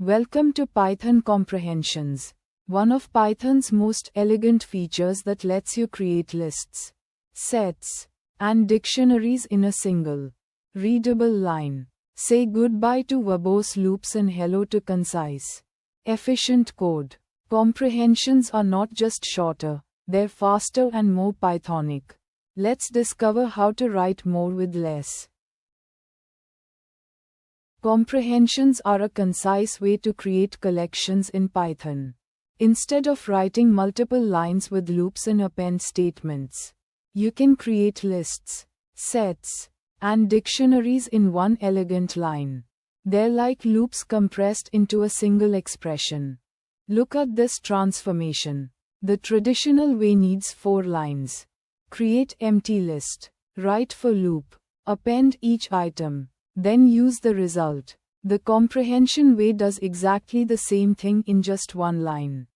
Welcome to Python Comprehensions, one of Python's most elegant features that lets you create lists, sets, and dictionaries in a single, readable line. Say goodbye to verbose loops and hello to concise, efficient code. Comprehensions are not just shorter, they're faster and more Pythonic. Let's discover how to write more with less. Comprehensions are a concise way to create collections in Python. Instead of writing multiple lines with loops and append statements, you can create lists, sets, and dictionaries in one elegant line. They're like loops compressed into a single expression. Look at this transformation. The traditional way needs 4 lines. Create empty list, write for loop, append each item, then use the result. The comprehension way does exactly the same thing in just 1 line.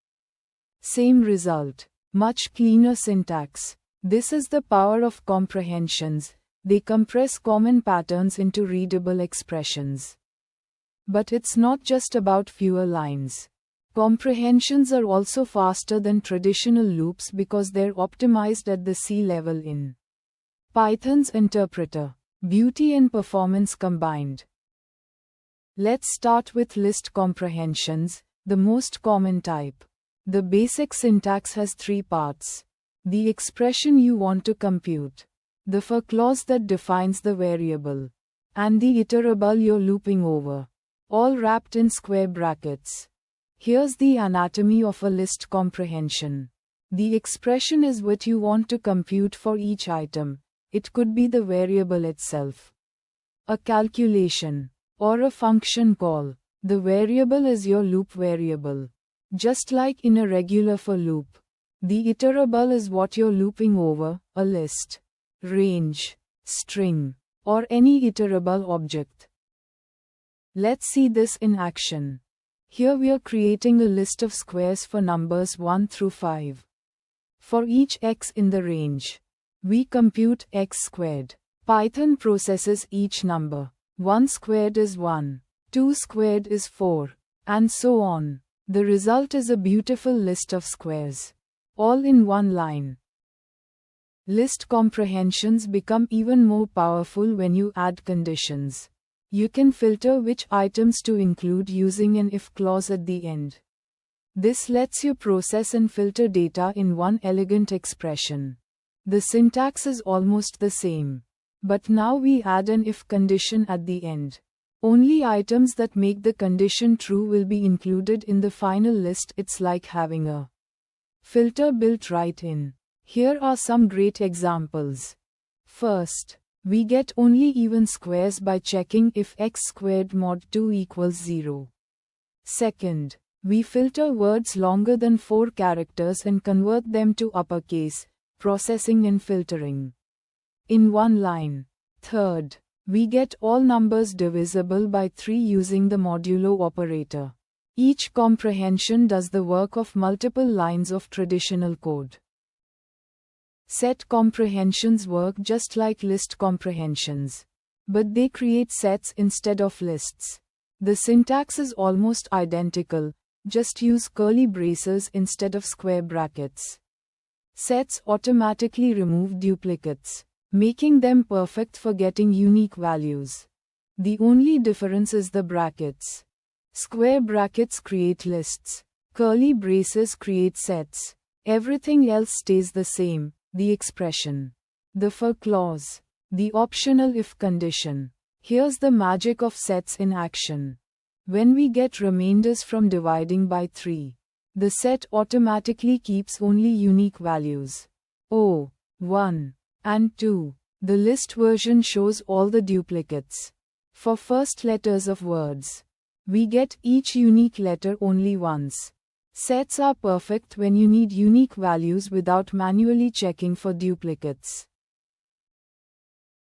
Same result, much cleaner syntax. This is the power of comprehensions. They compress common patterns into readable expressions. But it's not just about fewer lines. Comprehensions are also faster than traditional loops because they're optimized at the C level in Python's interpreter. Beauty and performance combined. Let's start with list comprehensions, the most common type. The basic syntax has 3 parts. The expression you want to compute, the for clause that defines the variable, and the iterable you're looping over, all wrapped in square brackets. Here's the anatomy of a list comprehension. The expression is what you want to compute for each item. It could be the variable itself, a calculation, or a function call. The variable is your loop variable. Just like in a regular for loop, the iterable is what you're looping over, a list, range, string, or any iterable object. Let's see this in action. Here we are creating a list of squares for numbers 1 through 5. For each x in the range, we compute x squared. Python processes each number. 1 squared is 1, 2 squared is 4, and so on. The result is a beautiful list of squares, all in 1 line. List comprehensions become even more powerful when you add conditions. You can filter which items to include using an if clause at the end. This lets you process and filter data in one elegant expression. The syntax is almost the same, but now we add an if condition at the end. Only items that make the condition true will be included in the final list. It's like having a filter built right in. Here are some great examples. First, we get only even squares by checking if x squared mod 2 equals 0. Second, we filter words longer than 4 characters and convert them to uppercase, processing and filtering in 1 line. Third, we get all numbers divisible by 3 using the modulo operator. Each comprehension does the work of multiple lines of traditional code. Set comprehensions work just like list comprehensions, but they create sets instead of lists. The syntax is almost identical, just use curly braces instead of square brackets. Sets automatically remove duplicates, making them perfect for getting unique values. The only difference is the brackets. Square brackets create lists, curly braces create sets. Everything else stays the same, the expression, the for clause, the optional if condition. Here's the magic of sets in action. When we get remainders from dividing by 3, the set automatically keeps only unique values. 0, 1, and 2. The list version shows all the duplicates. For first letters of words, we get each unique letter only once. Sets are perfect when you need unique values without manually checking for duplicates.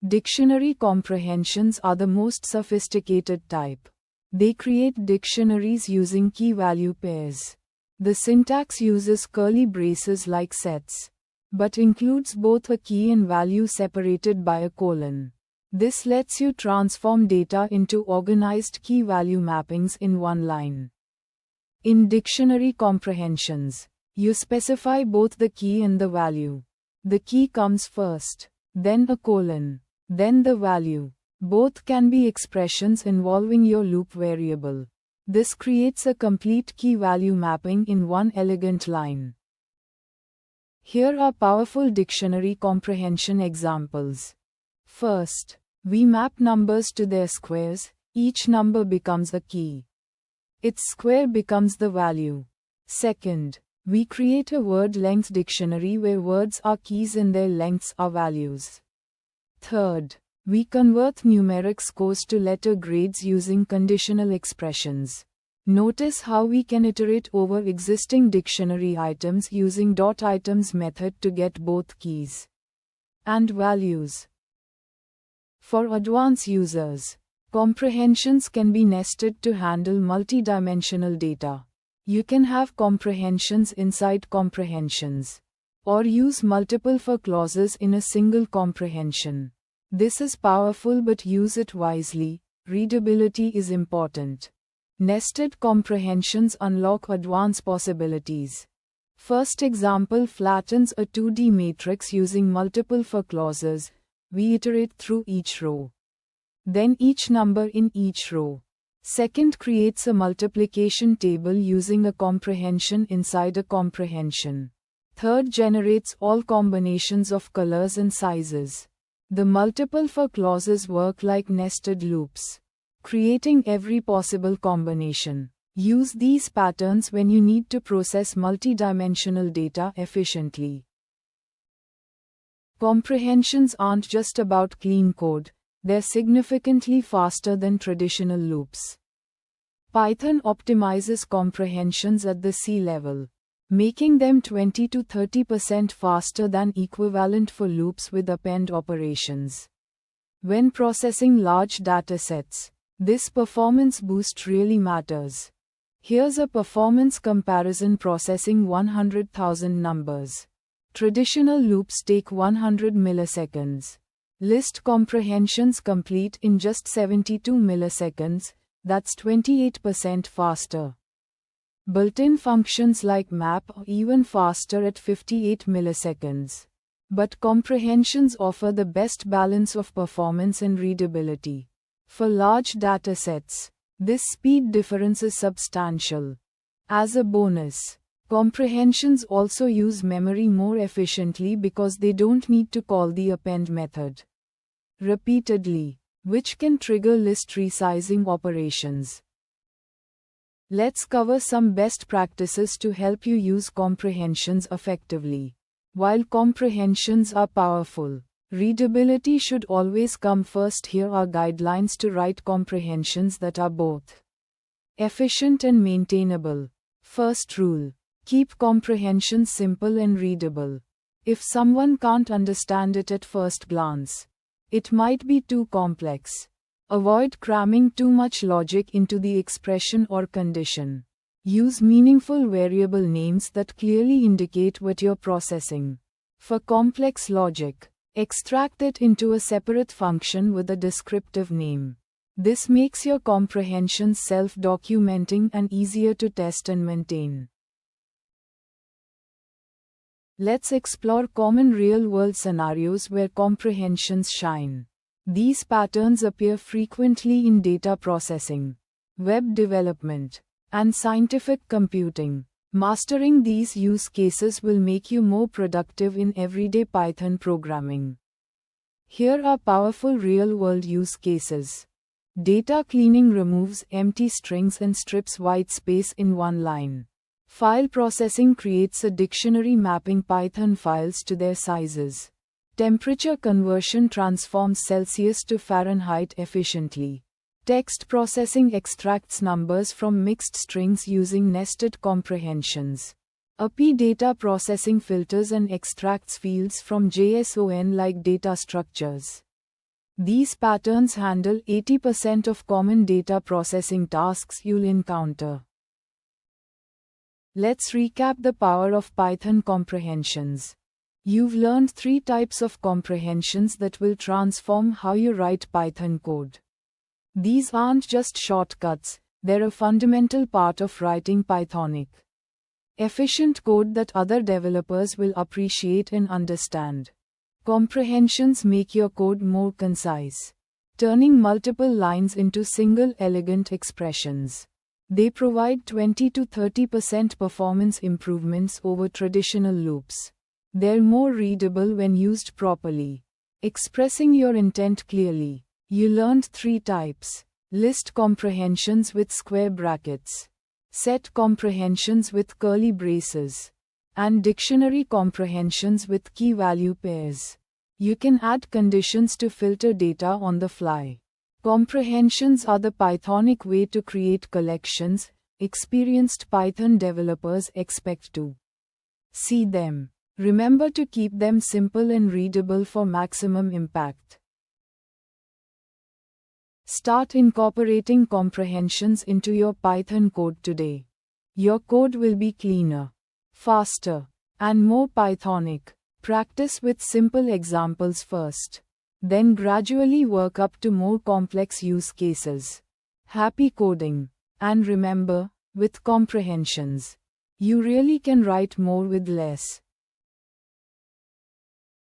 Dictionary comprehensions are the most sophisticated type. They create dictionaries using key-value pairs. The syntax uses curly braces like sets, but includes both a key and value separated by a colon. This lets you transform data into organized key-value mappings in one line. In dictionary comprehensions, you specify both the key and the value. The key comes first, then a colon, then the value. Both can be expressions involving your loop variable. This creates a complete key-value mapping in one elegant line. Here are powerful dictionary comprehension examples. First, we map numbers to their squares. Each number becomes a key. Its square becomes the value. Second, we create a word length dictionary where words are keys and their lengths are values. Third, we convert numeric scores to letter grades using conditional expressions. Notice how we can iterate over existing dictionary items using .items method to get both keys and values. For advanced users, comprehensions can be nested to handle multidimensional data. You can have comprehensions inside comprehensions, or use multiple for clauses in a single comprehension. This is powerful, but use it wisely. Readability is important. Nested comprehensions unlock advanced possibilities. First example flattens a 2D matrix using multiple for clauses. We iterate through each row, then each number in each row. Second creates a multiplication table using a comprehension inside a comprehension. Third generates all combinations of colors and sizes. The multiple for clauses work like nested loops, creating every possible combination. Use these patterns when you need to process multidimensional data efficiently. Comprehensions aren't just about clean code, they're significantly faster than traditional loops. Python optimizes comprehensions at the C level, making them 20 to 30% faster than equivalent for loops with append operations. When processing large datasets, this performance boost really matters. Here's a performance comparison processing 100,000 numbers. Traditional loops take 100 milliseconds. List comprehensions complete in just 72 milliseconds, that's 28% faster. Built-in functions like map are even faster at 58 milliseconds. But comprehensions offer the best balance of performance and readability. For large datasets, this speed difference is substantial. As a bonus, comprehensions also use memory more efficiently because they don't need to call the append method repeatedly, which can trigger list resizing operations. Let's cover some best practices to help you use comprehensions effectively. While comprehensions are powerful, readability should always come first. Here are guidelines to write comprehensions that are both efficient and maintainable. First rule: keep comprehensions simple and readable. If someone can't understand it at first glance, it might be too complex. Avoid cramming too much logic into the expression or condition. Use meaningful variable names that clearly indicate what you're processing. For complex logic, extract it into a separate function with a descriptive name. This makes your comprehensions self-documenting and easier to test and maintain. Let's explore common real-world scenarios where comprehensions shine. These patterns appear frequently in data processing, web development, and scientific computing. Mastering these use cases will make you more productive in everyday Python programming. Here are powerful real-world use cases. Data cleaning removes empty strings and strips white space in one line. File processing creates a dictionary mapping Python files to their sizes. Temperature conversion transforms Celsius to Fahrenheit efficiently. Text processing extracts numbers from mixed strings using nested comprehensions. API data processing filters and extracts fields from JSON-like data structures. These patterns handle 80% of common data processing tasks you'll encounter. Let's recap the power of Python comprehensions. You've learned 3 types of comprehensions that will transform how you write Python code. These aren't just shortcuts, they're a fundamental part of writing Pythonic efficient code that other developers will appreciate and understand. Comprehensions make your code more concise, turning multiple lines into single elegant expressions. They provide 20 to 30% performance improvements over traditional loops. They're more readable when used properly, expressing your intent clearly. You learned 3 types: list comprehensions with square brackets, set comprehensions with curly braces, and dictionary comprehensions with key-value pairs. You can add conditions to filter data on the fly. Comprehensions are the Pythonic way to create collections. Experienced Python developers expect to see them. Remember to keep them simple and readable for maximum impact. Start incorporating comprehensions into your Python code today. Your code will be cleaner, faster, and more Pythonic. Practice with simple examples first, then gradually work up to more complex use cases. Happy coding! And remember, with comprehensions, you really can write more with less.